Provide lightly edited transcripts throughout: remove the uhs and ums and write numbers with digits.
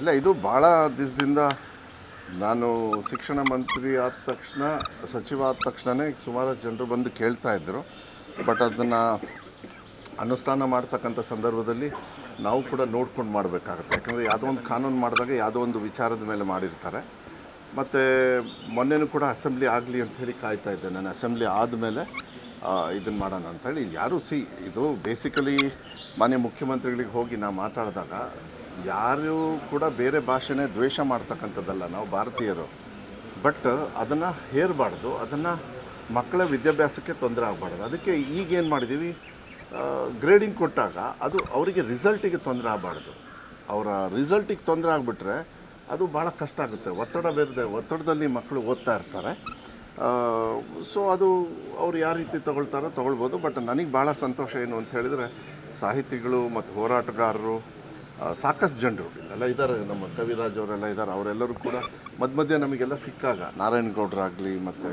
ಇಲ್ಲ, ಇದು ಭಾಳ ದಿವಸದಿಂದ ನಾನು ಶಿಕ್ಷಣ ಮಂತ್ರಿ ಆದ ತಕ್ಷಣ, ಸಚಿವ ಆದ ತಕ್ಷಣವೇ ಸುಮಾರು ಜನರು ಬಂದು ಕೇಳ್ತಾ ಇದ್ದರು. ಬಟ್ ಅದನ್ನು ಅನುಷ್ಠಾನ ಮಾಡ್ತಕ್ಕಂಥ ಸಂದರ್ಭದಲ್ಲಿ ನಾವು ಕೂಡ ನೋಡ್ಕೊಂಡು ಮಾಡಬೇಕಾಗುತ್ತೆ. ಯಾಕಂದರೆ ಯಾವುದೋ ಒಂದು ಕಾನೂನು ಮಾಡಿದಾಗ ಯಾವುದೋ ಒಂದು ವಿಚಾರದ ಮೇಲೆ ಮಾಡಿರ್ತಾರೆ. ಮತ್ತು ಮೊನ್ನೆನೂ ಕೂಡ ಅಸೆಂಬ್ಲಿ ಆಗಲಿ ಅಂಥೇಳಿ ಕಾಯ್ತಾ ಇದ್ದೆ ನಾನು. ಅಸೆಂಬ್ಲಿ ಆದಮೇಲೆ ಇದನ್ನು ಮಾಡೋಣ ಅಂಥೇಳಿ. ಯಾರು ಇದು ಬೇಸಿಕಲಿ ಮಾನ್ಯ ಮುಖ್ಯಮಂತ್ರಿಗಳಿಗೆ ಹೋಗಿ ನಾವು ಮಾತಾಡಿದಾಗ ಯಾರೂ ಕೂಡ ಬೇರೆ ಭಾಷೆನೇ ದ್ವೇಷ ಮಾಡ್ತಕ್ಕಂಥದ್ದಲ್ಲ, ನಾವು ಭಾರತೀಯರು. ಬಟ್ ಅದನ್ನು ಹೇರಬಾರ್ದು, ಅದನ್ನು ಮಕ್ಕಳ ವಿದ್ಯಾಭ್ಯಾಸಕ್ಕೆ ತೊಂದರೆ ಆಗಬಾರ್ದು. ಅದಕ್ಕೆ ಈಗೇನು ಮಾಡಿದ್ದೀವಿ, ಗ್ರೇಡಿಂಗ್ ಕೊಟ್ಟಾಗ ಅದು ಅವರಿಗೆ ರಿಸಲ್ಟಿಗೆ ತೊಂದರೆ ಆಗಬಾರ್ದು. ಅವರ ರಿಸಲ್ಟಿಗೆ ತೊಂದರೆ ಆಗಿಬಿಟ್ರೆ ಅದು ಭಾಳ ಕಷ್ಟ ಆಗುತ್ತೆ. ಒತ್ತಡದಲ್ಲಿ ಮಕ್ಕಳು ಓದ್ತಾ ಇರ್ತಾರೆ. ಸೊ ಅದು ಅವ್ರು ಯಾವ ರೀತಿ ತೊಗೊಳ್ಬೋದು. ಬಟ್ ನನಗೆ ಭಾಳ ಸಂತೋಷ ಏನು ಅಂತ ಹೇಳಿದರೆ, ಸಾಹಿತಿಗಳು ಮತ್ತು ಹೋರಾಟಗಾರರು ಸಾಕಷ್ಟು ಜನರು ಎಲ್ಲ ಇದ್ದಾರೆ. ನಮ್ಮ ಕವಿರಾಜ್ ಅವರೆಲ್ಲ ಇದ್ದಾರೆ. ಅವರೆಲ್ಲರೂ ಕೂಡ ಮಧ್ಯೆ ನಮಗೆಲ್ಲ ಸಿಕ್ಕಾಗ, ನಾರಾಯಣಗೌಡರಾಗಲಿ ಮತ್ತು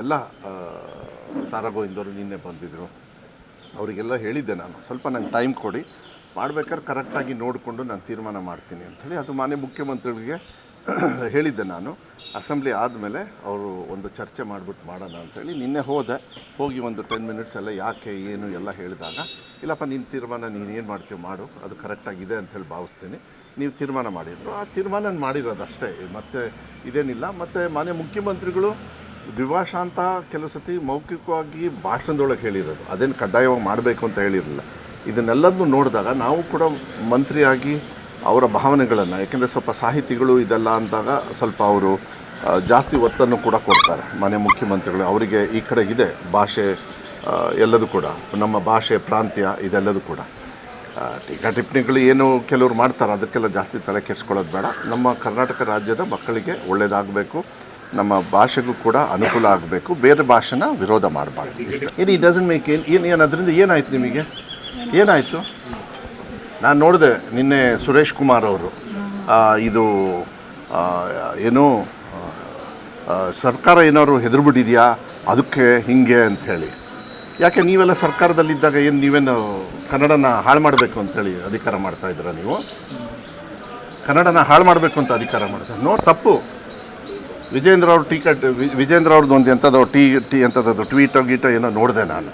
ಎಲ್ಲ ಸಾರಾಗೋವಿಂದವರು ನಿನ್ನೆ ಬಂದಿದ್ದರು. ಅವರಿಗೆಲ್ಲ ಹೇಳಿದ್ದೆ ನಾನು, ಸ್ವಲ್ಪ ನಂಗೆ ಟೈಮ್ ಕೊಡಿ, ಮಾಡ್ಬೇಕಾದ್ರೆ ಕರೆಕ್ಟಾಗಿ ನೋಡಿಕೊಂಡು ನಾನು ತೀರ್ಮಾನ ಮಾಡ್ತೀನಿ ಅಂಥೇಳಿ. ಅದು ಮಾನ್ಯ ಮುಖ್ಯಮಂತ್ರಿಗಳಿಗೆ ಹೇಳಿದ್ದೆ ನಾನು. ಅಸೆಂಬ್ಲಿ ಆದಮೇಲೆ ಅವರು ಒಂದು ಚರ್ಚೆ ಮಾಡಿಬಿಟ್ಟು ಮಾಡೋಣ ಅಂಥೇಳಿ ನಿನ್ನೆ ಹೋಗಿ ಒಂದು 10 ಮಿನಿಟ್ಸ್ ಎಲ್ಲ ಯಾಕೆ ಏನು ಎಲ್ಲ ಹೇಳಿದಾಗ, ಇಲ್ಲಪ್ಪ ನಿನ್ನ ತೀರ್ಮಾನ ನೀನು ಏನು ಮಾಡ್ತೀವಿ ಮಾಡು, ಅದು ಕರೆಕ್ಟಾಗಿದೆ ಅಂಥೇಳಿ ಭಾವಿಸ್ತೀನಿ, ನೀವು ತೀರ್ಮಾನ ಮಾಡಿದ್ರು. ಆ ತೀರ್ಮಾನ ಮಾಡಿರೋದು ಅಷ್ಟೇ, ಮತ್ತು ಇದೇನಿಲ್ಲ. ಮತ್ತು ಮಾನ್ಯ ಮುಖ್ಯಮಂತ್ರಿಗಳು ದ್ವಿಭಾಷಾ ಅಂತ ಕೆಲವು ಸತಿ ಮೌಖಿಕವಾಗಿ ಭಾಷಣದೊಳಗೆ ಹೇಳಿರೋದು, ಅದೇನು ಕಡ್ಡಾಯವಾಗಿ ಮಾಡಬೇಕು ಅಂತ ಹೇಳಿರಲಿಲ್ಲ. ಇದನ್ನೆಲ್ಲದನ್ನು ನೋಡಿದಾಗ ನಾವು ಕೂಡ ಮಂತ್ರಿಯಾಗಿ ಅವರ ಭಾವನೆಗಳನ್ನು, ಯಾಕೆಂದರೆ ಸ್ವಲ್ಪ ಸಾಹಿತಿಗಳು ಇದೆಲ್ಲ ಅಂದಾಗ ಸ್ವಲ್ಪ ಅವರು ಜಾಸ್ತಿ ಒತ್ತನ್ನು ಕೂಡ ಕೊಡ್ತಾರೆ ಮಾನ್ಯ ಮುಖ್ಯಮಂತ್ರಿಗಳು. ಅವರಿಗೆ ಈ ಕಡೆಗಿದೆ ಭಾಷೆ ಎಲ್ಲದೂ ಕೂಡ, ನಮ್ಮ ಭಾಷೆ ಪ್ರಾಂತ್ಯ ಇದೆಲ್ಲದೂ ಕೂಡ. ಟೀಕಾ ಟಿಪ್ಪಣಿಗಳು ಏನು ಕೆಲವರು ಮಾಡ್ತಾರೆ, ಅದಕ್ಕೆಲ್ಲ ಜಾಸ್ತಿ ತಲೆ ಕೆಡಿಸ್ಕೊಳ್ಳೋದು ಬೇಡ. ನಮ್ಮ ಕರ್ನಾಟಕ ರಾಜ್ಯದ ಮಕ್ಕಳಿಗೆ ಒಳ್ಳೆಯದಾಗಬೇಕು, ನಮ್ಮ ಭಾಷೆಗೂ ಕೂಡ ಅನುಕೂಲ ಆಗಬೇಕು, ಬೇರೆ ಭಾಷೆನ ವಿರೋಧ ಮಾಡಬಾರ್ದು. ಇದು ಡಸಂಟ್ ಮೇಕ್ ಏನು ಅದರಿಂದ ಏನಾಯ್ತು ನಿಮಗೆ, ಏನಾಯಿತು? ನಾನು ನೋಡಿದೆ ನಿನ್ನೆ ಸುರೇಶ್ ಕುಮಾರ್ ಅವರು ಇದು ಏನೋ ಸರ್ಕಾರ ಏನಾದ್ರು ಹೆದರ್ಬಿಟ್ಟಿದೆಯಾ ಅದಕ್ಕೆ ಹಿಂಗೆ ಅಂಥೇಳಿ. ಯಾಕೆ ನೀವೆಲ್ಲ ಸರ್ಕಾರದಲ್ಲಿದ್ದಾಗ ಏನು ನೀವೇನು ಕನ್ನಡನ ಹಾಳು ಮಾಡಬೇಕು ಅಂಥೇಳಿ ಅಧಿಕಾರ ಮಾಡ್ತಾಯಿದ್ದೀರಾ? ನೀವು ಕನ್ನಡನ ಹಾಳು ಮಾಡಬೇಕು ಅಂತ ಅಧಿಕಾರ ಮಾಡ್ತಾರೆ. ತಪ್ಪು. ವಿಜೇಂದ್ರ ಅವ್ರದ್ದು ಒಂದು ಎಂಥದ್ದು ಎಂಥದ್ದು ಟ್ವೀಟೋ ಏನೋ ನೋಡಿದೆ ನಾನು.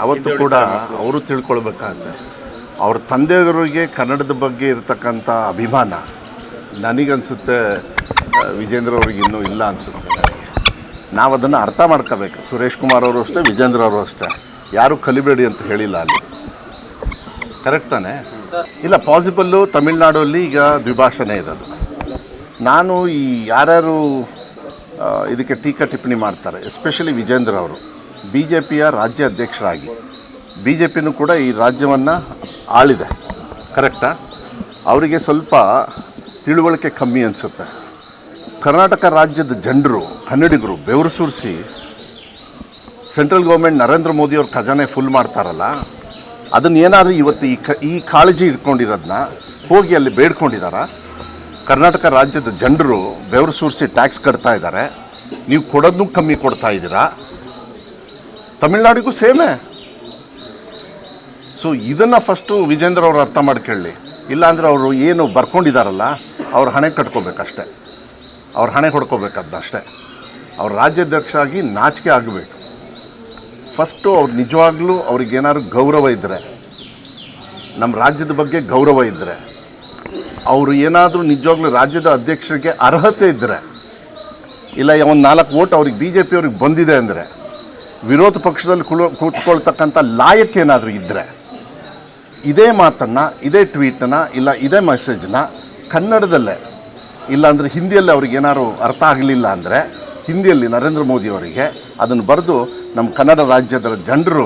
ಅವತ್ತು ಕೂಡ ಅವರು ತಿಳ್ಕೊಳ್ಬೇಕಾಗತ್ತೆ, ಅವ್ರ ತಂದೆಯವರಿಗೆ ಕನ್ನಡದ ಬಗ್ಗೆ ಇರತಕ್ಕಂಥ ಅಭಿಮಾನ ನನಗನ್ಸುತ್ತೆ ವಿಜೇಂದ್ರ ಅವ್ರಿಗೆ ಇನ್ನೂ ಇಲ್ಲ ಅನಿಸುತ್ತೆ. ನಾವು ಅದನ್ನು ಅರ್ಥ ಮಾಡ್ಕೋಬೇಕು. ಸುರೇಶ್ ಕುಮಾರ್ ಅವರು ಅಷ್ಟೇ, ವಿಜೇಂದ್ರ ಅವರು ಅಷ್ಟೇ, ಯಾರೂ ಕಲಿಬೇಡಿ ಅಂತ ಹೇಳಿಲ್ಲ ಅಲ್ಲಿ. ಕರೆಕ್ಟ್ ತಾನೇ? ಇಲ್ಲ, ಪಾಸಿಬಲ್ಲು ತಮಿಳ್ನಾಡಲ್ಲಿ ಈಗ ದ್ವಿಭಾಷೆನೇ ಇರೋದು. ನಾನು ಈ ಯಾರ್ಯಾರು ಇದಕ್ಕೆ ಟೀಕಾ ಟಿಪ್ಪಣಿ ಮಾಡ್ತಾರೆ, ಎಸ್ಪೆಷಲಿ ವಿಜೇಂದ್ರ ಅವರು ಬಿ ಜೆ ಪಿಯ ರಾಜ್ಯ ಅಧ್ಯಕ್ಷರಾಗಿ, ಬಿ ಜೆ ಪಿನೂ ಕೂಡ ಈ ರಾಜ್ಯವನ್ನು ಆಳಿದೆ, ಕರೆಕ್ಟಾ? ಅವರಿಗೆ ಸ್ವಲ್ಪ ತಿಳುವಳಿಕೆ ಕಮ್ಮಿ ಅನಿಸುತ್ತೆ. ಕರ್ನಾಟಕ ರಾಜ್ಯದ ಜನರು, ಕನ್ನಡಿಗರು ಬೆವರು ಸುರಿಸಿ ಸೆಂಟ್ರಲ್ ಗೌರ್ಮೆಂಟ್ ನರೇಂದ್ರ ಮೋದಿಯವ್ರ ಖಜಾನೆ ಫುಲ್ ಮಾಡ್ತಾರಲ್ಲ, ಅದನ್ನು ಏನಾದರೂ ಇವತ್ತು ಈ ಕಾಳಜಿ ಇಟ್ಕೊಂಡಿರೋದನ್ನ ಹೋಗಿ ಅಲ್ಲಿ ಬೇಡ್ಕೊಂಡಿದ್ದಾರಾ? ಕರ್ನಾಟಕ ರಾಜ್ಯದ ಜನರು ಬೆವರು ಸುರಿಸಿ ಟ್ಯಾಕ್ಸ್ ಕಟ್ತಾ ಇದ್ದಾರೆ, ನೀವು ಕೊಡೋದನ್ನೂ ಕಮ್ಮಿ ಕೊಡ್ತಾ ಇದ್ದೀರಾ. ತಮಿಳ್ನಾಡಿಗೂ ಸೇಮೇ. ಸೊ ಇದನ್ನು ಫಸ್ಟು ವಿಜೇಂದ್ರ ಅವರು ಅರ್ಥ ಮಾಡ್ಕೊಳ್ಳಿ. ಇಲ್ಲಾಂದರೆ ಅವರು ಏನು ಬರ್ಕೊಂಡಿದ್ದಾರಲ್ಲ, ಅವ್ರ ಹಣೆ ಕಟ್ಕೋಬೇಕಷ್ಟೆ, ಅವ್ರ ಹಣೆ ಹೊಡ್ಕೋಬೇಕದಷ್ಟೇ. ಅವ್ರ ರಾಜ್ಯಾಧ್ಯಕ್ಷರಾಗಿ ನಾಚಿಕೆ ಆಗಬೇಕು. ಫಸ್ಟು ಅವ್ರು ನಿಜವಾಗ್ಲೂ ಅವ್ರಿಗೇನಾದ್ರು ಗೌರವ ಇದ್ದರೆ, ನಮ್ಮ ರಾಜ್ಯದ ಬಗ್ಗೆ ಗೌರವ ಇದ್ದರೆ, ಅವರು ಏನಾದರೂ ನಿಜವಾಗ್ಲೂ ರಾಜ್ಯದ ಅಧ್ಯಕ್ಷರಿಗೆ ಅರ್ಹತೆ ಇದ್ದರೆ, ಇಲ್ಲ ಒಂದು 4 ವೋಟ್ ಅವ್ರಿಗೆ ಬಿ ಜೆ ಪಿಯವ್ರಿಗೆ ಬಂದಿದೆ ಅಂದರೆ, ವಿರೋಧ ಪಕ್ಷದಲ್ಲಿ ಕೂತ್ಕೊಳ್ತಕ್ಕಂಥ ಲಾಯಕ್ ಏನಾದರೂ ಇದ್ದರೆ, ಇದೇ ಮಾತನ್ನು, ಇದೇ ಟ್ವೀಟನ್ನು, ಇಲ್ಲ ಇದೇ ಮೆಸೇಜನ್ನ ಕನ್ನಡದಲ್ಲೇ, ಇಲ್ಲಾಂದರೆ ಹಿಂದಿಯಲ್ಲಿ ಅವ್ರಿಗೆ ಏನಾದ್ರು ಅರ್ಥ ಆಗಲಿಲ್ಲ ಅಂದರೆ ಹಿಂದಿಯಲ್ಲಿ ನರೇಂದ್ರ ಮೋದಿಯವರಿಗೆ ಅದನ್ನು ಬರೆದು ನಮ್ಮ ಕನ್ನಡ ರಾಜ್ಯದ ಜನರು,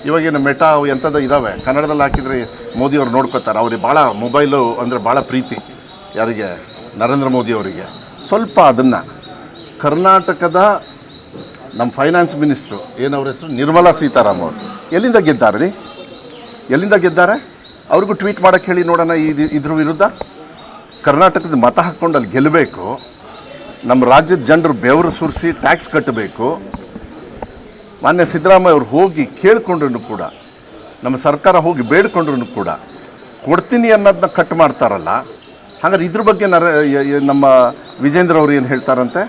ಇವಾಗೇನು ಮೆಟಾ ಎಂಥದ್ದು ಇದ್ದಾವೆ, ಕನ್ನಡದಲ್ಲಿ ಹಾಕಿದರೆ ಮೋದಿಯವ್ರು ನೋಡ್ಕೋತಾರೆ. ಅವ್ರಿಗೆ ಭಾಳ ಮೊಬೈಲು ಅಂದರೆ ಭಾಳ ಪ್ರೀತಿ, ಯಾರಿಗೆ? ನರೇಂದ್ರ ಮೋದಿಯವರಿಗೆ. ಸ್ವಲ್ಪ ಅದನ್ನು ಕರ್ನಾಟಕದ ನಮ್ಮ ಫೈನಾನ್ಸ್ ಮಿನಿಸ್ಟ್ರು ಏನವ್ರ ಹೆಸರು, ನಿರ್ಮಲಾ ಸೀತಾರಾಮನ್ ಅವರು ಎಲ್ಲಿಂದ ಗೆದ್ದಾರೆ ರೀ? ಎಲ್ಲಿಂದ ಗೆದ್ದಾರೆ? ಅವ್ರಿಗೂ ಟ್ವೀಟ್ ಮಾಡೋಕ್ಕೆ ಹೇಳಿ ನೋಡೋಣ. ಇದ್ರ ವಿರುದ್ಧ ಕರ್ನಾಟಕದ ಮತ ಹಾಕ್ಕೊಂಡು ಅಲ್ಲಿ ಗೆಲ್ಲಬೇಕು, ನಮ್ಮ ರಾಜ್ಯದ ಜನರು ಬೆವರು ಸುರಿಸಿ ಟ್ಯಾಕ್ಸ್ ಕಟ್ಟಬೇಕು. ಮಾನ್ಯ ಸಿದ್ದರಾಮಯ್ಯ ಅವರು ಹೋಗಿ ಕೇಳಿಕೊಂಡ್ರೂ ಕೂಡ, ನಮ್ಮ ಸರ್ಕಾರ ಹೋಗಿ ಬೇಡ್ಕೊಂಡ್ರೂ ಕೂಡ ಕೊಡ್ತೀನಿ ಅನ್ನೋದನ್ನ ಕಟ್ ಮಾಡ್ತಾರಲ್ಲ, ಹಾಗಾದ್ರೆ ಇದ್ರ ಬಗ್ಗೆ ನಮ್ಮ ವಿಜೇಂದ್ರ ಅವರು ಏನು ಹೇಳ್ತಾರಂತೆ,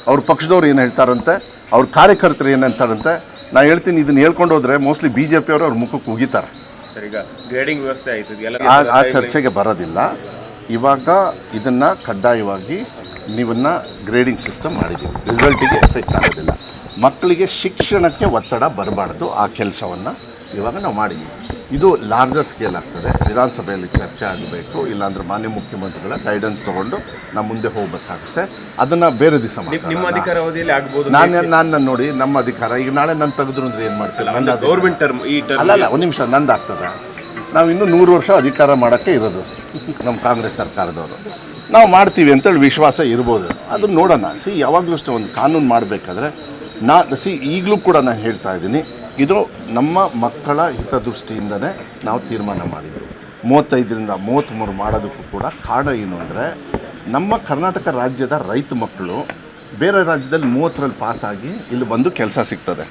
ಅವ್ರ ಪಕ್ಷದವ್ರು ಏನು ಹೇಳ್ತಾರಂತೆ, ಅವ್ರ ಕಾರ್ಯಕರ್ತರು ಏನು ಹೇಳ್ತಾರಂತೆ. ನಾನು ಹೇಳ್ತೀನಿ, ಇದನ್ನು ಹೇಳ್ಕೊಂಡು ಹೋದರೆ ಮೋಸ್ಟ್ಲಿ BJP ಅವರು ಅವ್ರ ಮುಖಕ್ಕೆ ಉಗಿತಾರೆ. ಸರ್, ಈಗ ಗ್ರೇಡಿಂಗ್ ವ್ಯವಸ್ಥೆ ಆಯಿತು, ಆ ಚರ್ಚೆಗೆ ಬರೋದಿಲ್ಲ. ಇವಾಗ ಇದನ್ನು ಕಡ್ಡಾಯವಾಗಿ ನೀವನ್ನ ಗ್ರೇಡಿಂಗ್ ಸಿಸ್ಟಮ್ ಮಾಡಿದ್ದೀವಿ, ರಿಸಲ್ಟಿಗೆ ಎಫೆಕ್ಟ್ ಆಗೋದಿಲ್ಲ. ಮಕ್ಕಳಿಗೆ ಶಿಕ್ಷಣಕ್ಕೆ ಒತ್ತಡ ಬರಬಾರ್ದು, ಆ ಕೆಲಸವನ್ನು ಇವಾಗ ನಾವು ಮಾಡಿದ್ದೀವಿ. ಇದು ಲಾರ್ಜರ್ ಸ್ಕೇಲ್ ಆಗ್ತದೆ, ವಿಧಾನಸಭೆಯಲ್ಲಿ ಚರ್ಚೆ ಆಗಬೇಕು, ಇಲ್ಲಾಂದ್ರೆ ಮಾನ್ಯ ಮುಖ್ಯಮಂತ್ರಿಗಳ ಗೈಡೆನ್ಸ್ ತೊಗೊಂಡು ನಾವು ಮುಂದೆ ಹೋಗಬೇಕಾಗುತ್ತೆ. ಅದನ್ನು ಬೇರೆ ದಿವಸ ನಿಮ್ಮ ಅಧಿಕಾರಾವಧಿಯಲ್ಲಿ ಆಗ್ಬೋದು. ನಾನು ನೋಡಿ, ನಮ್ಮ ಅಧಿಕಾರ ಈಗ ನಾಳೆ ನಾನು ತೆಗೆದ್ರು ಅಂದ್ರೆ ಏನು ಮಾಡ್ತೀನಿ? ನನ್ನ ಗೌರ್ಮೆಂಟ್ ಟರ್ಮ್ ಈ ಟರ್ಮ್ ಅಲ್ಲ ಒಂದು ನಿಮಿಷ, ನಂದು ಆಗ್ತದೆ. ನಾವು ಇನ್ನೂ 100 ವರ್ಷ ಅಧಿಕಾರ ಮಾಡೋಕ್ಕೆ ಇರೋದು ನಮ್ಮ ಕಾಂಗ್ರೆಸ್ ಸರ್ಕಾರದವರು. ನಾವು ಮಾಡ್ತೀವಿ ಅಂತೇಳಿ ವಿಶ್ವಾಸ ಇರ್ಬೋದು, ಅದನ್ನು ನೋಡೋಣ. ಯಾವಾಗಲೂ ಅಷ್ಟೇ ಒಂದು ಕಾನೂನು ಮಾಡಬೇಕಾದ್ರೆ ಈಗಲೂ ಕೂಡ ನಾನು ಹೇಳ್ತಾ ಇದ್ದೀನಿ, ಇದು ನಮ್ಮ ಮಕ್ಕಳ ಹಿತದೃಷ್ಟಿಯಿಂದನೇ ನಾವು ತೀರ್ಮಾನ ಮಾಡಿದ್ವಿ. 35ರಿಂದ 33 ಮಾಡೋದಕ್ಕೂ ಕೂಡ ಕಾರಣ ಏನು ಅಂದರೆ, ನಮ್ಮ ಕರ್ನಾಟಕ ರಾಜ್ಯದ ರೈತ ಮಕ್ಕಳು ಬೇರೆ ರಾಜ್ಯದಲ್ಲಿ 30ರಲ್ಲಿ ಪಾಸಾಗಿ ಇಲ್ಲಿ ಬಂದು ಕೆಲಸ ಸಿಗ್ತದೆ.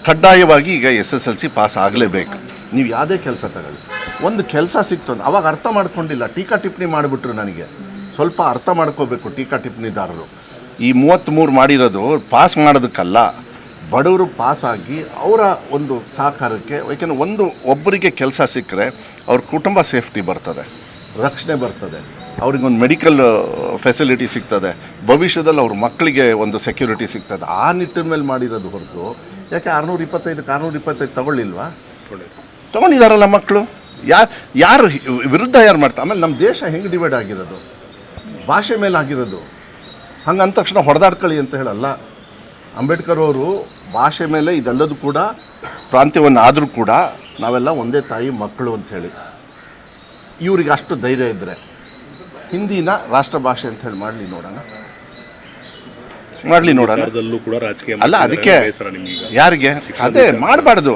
ಕಡ್ಡಾಯವಾಗಿ ಈಗ SSLC ಪಾಸ್ ಆಗಲೇಬೇಕು. ನೀವು ಯಾವುದೇ ಕೆಲಸ ತಗೊಳ್ಳಿ, ಒಂದು ಕೆಲಸ ಸಿಕ್ತು ಅಂತ ಅವಾಗ ಅರ್ಥ ಮಾಡ್ಕೊಂಡಿಲ್ಲ, ಟೀಕಾ ಟಿಪ್ಪಣಿ ಮಾಡಿಬಿಟ್ರು. ನನಗೆ ಸ್ವಲ್ಪ ಅರ್ಥ ಮಾಡ್ಕೋಬೇಕು ಟೀಕಾ ಟಿಪ್ಪಣಿದಾರರು. ಈ 33 ಮಾಡಿರೋದು ಪಾಸ್ ಮಾಡೋದಕ್ಕಲ್ಲ, ಬಡವರು ಪಾಸಾಗಿ ಅವರ ಒಂದು ಸಹಕಾರಕ್ಕೆ. ಯಾಕೆಂದರೆ ಒಬ್ಬರಿಗೆ ಕೆಲಸ ಸಿಕ್ಕರೆ ಅವ್ರ ಕುಟುಂಬ ಸೇಫ್ಟಿ ಬರ್ತದೆ, ರಕ್ಷಣೆ ಬರ್ತದೆ, ಅವ್ರಿಗೊಂದು ಮೆಡಿಕಲ್ ಫೆಸಿಲಿಟಿ ಸಿಗ್ತದೆ, ಭವಿಷ್ಯದಲ್ಲಿ ಅವ್ರ ಮಕ್ಕಳಿಗೆ ಒಂದು ಸೆಕ್ಯೂರಿಟಿ ಸಿಗ್ತದೆ. ಆ ನಿಟ್ಟಿನ ಮೇಲೆ ಮಾಡಿರೋದು ಹೊರತು ಯಾಕೆ 625 ತಗೊಳ್ಳಿಲ್ವಾ? ತೊಗೊಂಡಿದ್ದಾರಲ್ಲ ಮಕ್ಕಳು. ಯಾರು ವಿರುದ್ಧ ಯಾರು ಮಾಡ್ತಾರೆ? ಆಮೇಲೆ ನಮ್ಮ ದೇಶ ಹೆಂಗೆ ಡಿವೈಡ್ ಆಗಿರೋದು? ಭಾಷೆ ಮೇಲೆ ಆಗಿರೋದು. ಹಂಗೆ ಅಂದ ತಕ್ಷಣ ಹೊಡೆದಾಡ್ಕೊಳ್ಳಿ ಅಂತ ಹೇಳಲ್ಲ. ಅಂಬೇಡ್ಕರ್ ಅವರು ಭಾಷೆ ಮೇಲೆ ಇದೆಲ್ಲದೂ ಕೂಡ ಪ್ರಾಂತ್ಯವನ್ನು ಆದರೂ ಕೂಡ ನಾವೆಲ್ಲ ಒಂದೇ ತಾಯಿ ಮಕ್ಕಳು ಅಂಥೇಳಿ. ಇವ್ರಿಗೆ ಅಷ್ಟು ಧೈರ್ಯ ಇದ್ದರೆ ಹಿಂದಿನ ರಾಷ್ಟ್ರ ಭಾಷೆ ಅಂತ ಹೇಳಿ ಮಾಡಲಿ ನೋಡೋಣ. ಅಲ್ಲ, ಅದಕ್ಕೆ ಯಾರಿಗೆ ಅದೇ ಮಾಡಬಾರ್ದು.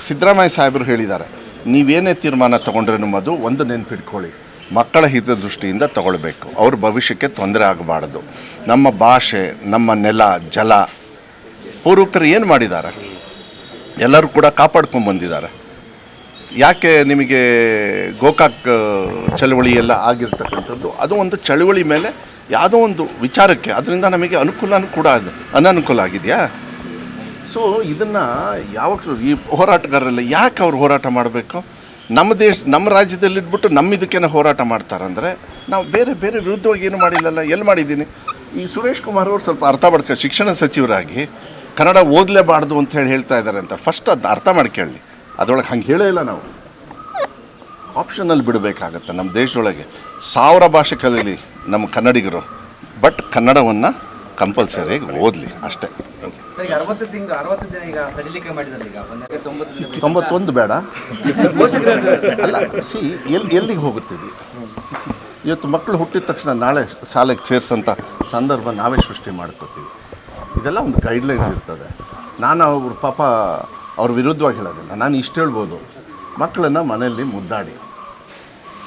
ಸಿದ್ದರಾಮಯ್ಯ ಸಾಹೇಬರು ಹೇಳಿದ್ದಾರೆ, ನೀವೇನೇ ತೀರ್ಮಾನ ತೊಗೊಂಡ್ರೆ ಅದು ಒಂದು ನೆನಪಿಟ್ಕೊಳ್ಳಿ, ಮಕ್ಕಳ ಹಿತದೃಷ್ಟಿಯಿಂದ ತಗೊಳ್ಬೇಕು, ಅವ್ರ ಭವಿಷ್ಯಕ್ಕೆ ತೊಂದರೆ ಆಗಬಾರ್ದು. ನಮ್ಮ ಭಾಷೆ, ನಮ್ಮ ನೆಲ, ಜಲ, ಪೂರ್ವಕರು ಏನು ಮಾಡಿದ್ದಾರೆ? ಎಲ್ಲರೂ ಕೂಡ ಕಾಪಾಡ್ಕೊಂಡ್ಬಂದಿದ್ದಾರೆ. ಯಾಕೆ ನಿಮಗೆ ಗೋಕಾಕ್ ಚಳವಳಿ ಎಲ್ಲ ಆಗಿರ್ತಕ್ಕಂಥದ್ದು, ಅದು ಒಂದು ಚಳವಳಿ ಮೇಲೆ ಯಾವುದೋ ಒಂದು ವಿಚಾರಕ್ಕೆ, ಅದರಿಂದ ನಮಗೆ ಅನುಕೂಲನೂ ಕೂಡ ಅನನುಕೂಲ ಆಗಿದೆಯಾ? ಸೊ ಇದನ್ನು ಯಾವಾಗ ಈ ಹೋರಾಟಗಾರರೆಲ್ಲ ಯಾಕೆ ಅವ್ರು ಹೋರಾಟ ಮಾಡಬೇಕು? ನಮ್ಮ ರಾಜ್ಯದಲ್ಲಿದ್ಬಿಟ್ಟು ನಮ್ಮ ಇದಕ್ಕೇನೆ ಹೋರಾಟ ಮಾಡ್ತಾರಂದರೆ, ನಾವು ಬೇರೆ ವಿರುದ್ಧವಾಗಿ ಏನು ಮಾಡಿಲ್ಲಲ್ಲ. ಎಲ್ಲಿ ಮಾಡಿದ್ದೀನಿ? ಈ ಸುರೇಶ್ ಕುಮಾರ್ ಅವರು ಸ್ವಲ್ಪ ಅರ್ಥ ಮಾಡ್ಕೊ, ಶಿಕ್ಷಣ ಸಚಿವರಾಗಿ ಕನ್ನಡ ಓದಲೇಬಾರ್ದು ಅಂತ ಹೇಳ್ತಾ ಇದ್ದಾರೆ ಅಂತ ಫಸ್ಟ್ ಅದು ಅರ್ಥ ಮಾಡ್ಕೊಳ್ಳಿ. ಅದರೊಳಗೆ ಹಂಗೆ ಹೇಳೇ ಇಲ್ಲ. ನಾವು ಆಪ್ಷನಲ್ಲಿ ಬಿಡಬೇಕಾಗತ್ತೆ. ನಮ್ಮ ದೇಶದೊಳಗೆ 1000 ಭಾಷೆ ಕಲೀಲಿ ನಮ್ಮ ಕನ್ನಡಿಗರು, ಬಟ್ ಕನ್ನಡವನ್ನು ಕಂಪಲ್ಸರಿಯಾಗಿ ಓದಲಿ ಅಷ್ಟೇ. 91 ಬೇಡ ಅಲ್ಲ. ಎಲ್ಲಿಗೆ ಹೋಗುತ್ತೀವಿ? ಇವತ್ತು ಮಕ್ಕಳು ಹುಟ್ಟಿದ ತಕ್ಷಣ ನಾಳೆ ಶಾಲೆಗೆ ಸೇರಿಸೋಂಥ ಸಂದರ್ಭ ನಾವೇ ಸೃಷ್ಟಿ ಮಾಡ್ಕೋತೀವಿ. ಇದೆಲ್ಲ ಒಂದು ಗೈಡ್ಲೈನ್ಸ್ ಇರ್ತದೆ. ನಾನು ಅವ್ರ ಪಾಪ ಅವ್ರ ವಿರುದ್ಧವಾಗಿ ಹೇಳೋದಿಲ್ಲ. ನಾನು ಇಷ್ಟು ಹೇಳ್ಬೋದು, ಮಕ್ಕಳನ್ನು ಮನೆಯಲ್ಲಿ ಮುದ್ದಾಡಿ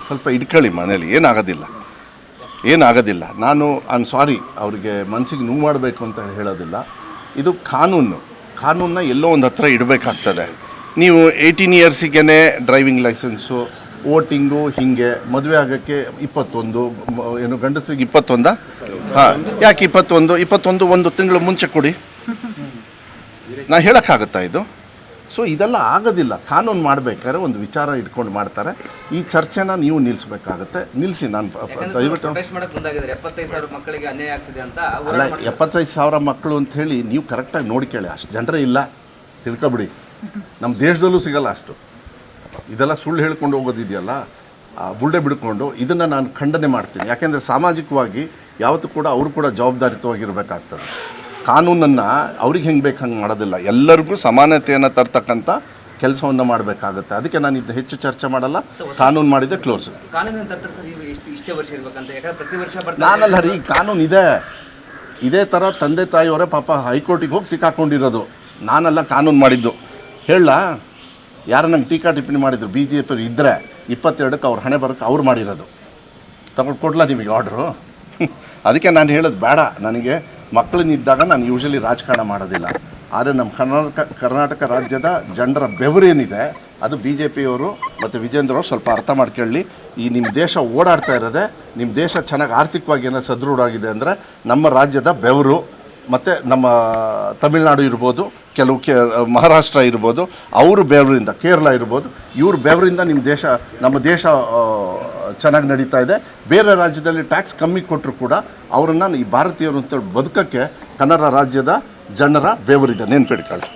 ಸ್ವಲ್ಪ ಇಟ್ಕೊಳ್ಳಿ, ಮನೇಲಿ ಏನಾಗೋದಿಲ್ಲ. ನಾನು ಸಾರಿ, ಅವರಿಗೆ ಮನಸ್ಸಿಗೆ ನೋವು ಮಾಡಬೇಕು ಅಂತ ಹೇಳೋದಿಲ್ಲ. ಇದು ಕಾನೂನನ್ನ ಎಲ್ಲೋ ಒಂದು ಹತ್ರ ಇಡಬೇಕಾಗ್ತದೆ. ನೀವು 18 ಇಯರ್ಸಿಗೆ ಡ್ರೈವಿಂಗ್ ಲೈಸೆನ್ಸು, ವೋಟಿಂಗು, ಹೀಗೆ ಮದುವೆ ಆಗೋಕ್ಕೆ 21, ಏನು ಗಂಡಸರಿಗೆ 21? ಹಾಂ, ಯಾಕೆ 21 ಒಂದು ತಿಂಗಳು ಮುಂಚೆ ಕೊಡಿ. ನಾ ಹೇಳೋಕ್ಕಾಗುತ್ತಾ ಇದು? ಸೊ ಇದೆಲ್ಲ ಆಗೋದಿಲ್ಲ. ಕಾನೂನು ಮಾಡಬೇಕಾದ್ರೆ ಒಂದು ವಿಚಾರ ಇಟ್ಕೊಂಡು ಮಾಡ್ತಾರೆ. ಈ ಚರ್ಚೆನ ನೀವು ನಿಲ್ಲಿಸಬೇಕಾಗತ್ತೆ. ನಿಲ್ಲಿಸಿ. ನಾನು ದಯವಿಟ್ಟು ಅಲ್ಲ, 75,000 ಮಕ್ಕಳು ಅಂಥೇಳಿ ನೀವು ಕರೆಕ್ಟಾಗಿ ನೋಡ್ಕೊಳ್ಳಿ. ಅಷ್ಟು ಜನರೇ ಇಲ್ಲ, ತಿಳ್ಕೊಬಿಡಿ. ನಮ್ಮ ದೇಶದಲ್ಲೂ ಸಿಗಲ್ಲ ಅಷ್ಟು. ಇದೆಲ್ಲ ಸುಳ್ಳು ಹೇಳ್ಕೊಂಡು ಹೋಗೋದಿದೆಯಲ್ಲ, ಬುಲ್ಡೆ ಬಿಡ್ಕೊಂಡು, ಇದನ್ನು ನಾನು ಖಂಡನೆ ಮಾಡ್ತೀನಿ. ಯಾಕೆಂದರೆ ಸಾಮಾಜಿಕವಾಗಿ ಯಾವತ್ತೂ ಕೂಡ ಅವರು ಕೂಡ ಜವಾಬ್ದಾರಿತವಾಗಿರಬೇಕಾಗ್ತದೆ. ಕಾನೂನನ್ನು ಅವ್ರಿಗೆ ಹೆಂಗೆ ಬೇಕು ಹಂಗೆ ಮಾಡೋದಿಲ್ಲ. ಎಲ್ಲರಿಗೂ ಸಮಾನತೆಯನ್ನು ತರ್ತಕ್ಕಂಥ ಕೆಲಸವನ್ನು ಮಾಡಬೇಕಾಗುತ್ತೆ. ಅದಕ್ಕೆ ನಾನು ಇದು ಹೆಚ್ಚು ಚರ್ಚೆ ಮಾಡಲ್ಲ. ಕಾನೂನು ಮಾಡಿದೆ ಕ್ಲೋಸ್. ನಾನಲ್ಲ ರೀ, ಕಾನೂನು ಇದೆ. ಇದೇ ಥರ ತಂದೆ ತಾಯಿಯವರೇ ಪಾಪ ಹೈಕೋರ್ಟಿಗೆ ಹೋಗಿ ಸಿಕ್ಕಾಕೊಂಡಿರೋದು. ನಾನೆಲ್ಲ ಕಾನೂನು ಮಾಡಿದ್ದು ಹೇಳ. ಯಾರು ನಂಗೆ ಟೀಕಾ ಟಿಪ್ಪಣಿ ಮಾಡಿದ್ರು BJP ಇದ್ದರೆ 22ಕ್ಕೆ ಅವ್ರ ಹಣೆ ಬರೋಕ್ಕೆ ಅವ್ರು ಮಾಡಿರೋದು. ತಗೊಂಡು ಕೊಡ್ಲಾ ನಿಮಗೆ ಆರ್ಡ್ರು? ಅದಕ್ಕೆ ನಾನು ಹೇಳೋದು ಬೇಡ. ನನಗೆ ಮಕ್ಕಳನ್ನಿದ್ದಾಗ ನಾನು ಯೂಶಲಿ ರಾಜಕಾರಣ ಮಾಡೋದಿಲ್ಲ. ಆದರೆ ನಮ್ಮ ಕರ್ನಾಟಕ ರಾಜ್ಯದ ಜನರ ಬೆವರೇನಿದೆ ಅದು BJP ಅವರು ಮತ್ತು ವಿಜೇಂದ್ರ ಅವರು ಸ್ವಲ್ಪ ಅರ್ಥ ಮಾಡ್ಕೊಳ್ಳಿ. ಈ ನಿಮ್ಮ ದೇಶ ಓಡಾಡ್ತಾ ಇರೋದೆ, ನಿಮ್ಮ ದೇಶ ಚೆನ್ನಾಗಿ ಆರ್ಥಿಕವಾಗಿ ಏನೋ ಸದೃಢ ಆಗಿದೆ ಅಂದರೆ ನಮ್ಮ ರಾಜ್ಯದ ಬೆವರು, ಮತ್ತು ನಮ್ಮ ತಮಿಳ್ನಾಡು ಇರ್ಬೋದು, ಕೆಲವು ಮಹಾರಾಷ್ಟ್ರ ಇರ್ಬೋದು, ಅವ್ರ ಬೆವರಿಂದ, ಕೇರಳ ಇರ್ಬೋದು, ಇವ್ರ ಬೆವರಿಂದ ನಮ್ಮ ದೇಶ ಚೆನ್ನಾಗಿ ನಡೀತಾ ಇದೆ. ಬೇರೆ ರಾಜ್ಯದಲ್ಲಿ ಟ್ಯಾಕ್ಸ್ ಕಮ್ಮಿ ಕೊಟ್ಟರು ಕೂಡ ಅವರನ್ನು ಈ ಭಾರತೀಯರು ಅಂತ ಬದುಕೋಕ್ಕೆ ಕನ್ನಡ ರಾಜ್ಯದ ಜನರ ಬೆವರಿದೆ, ನೆನ್ಪಿಟ್ಕೊಳ್ಳಿ.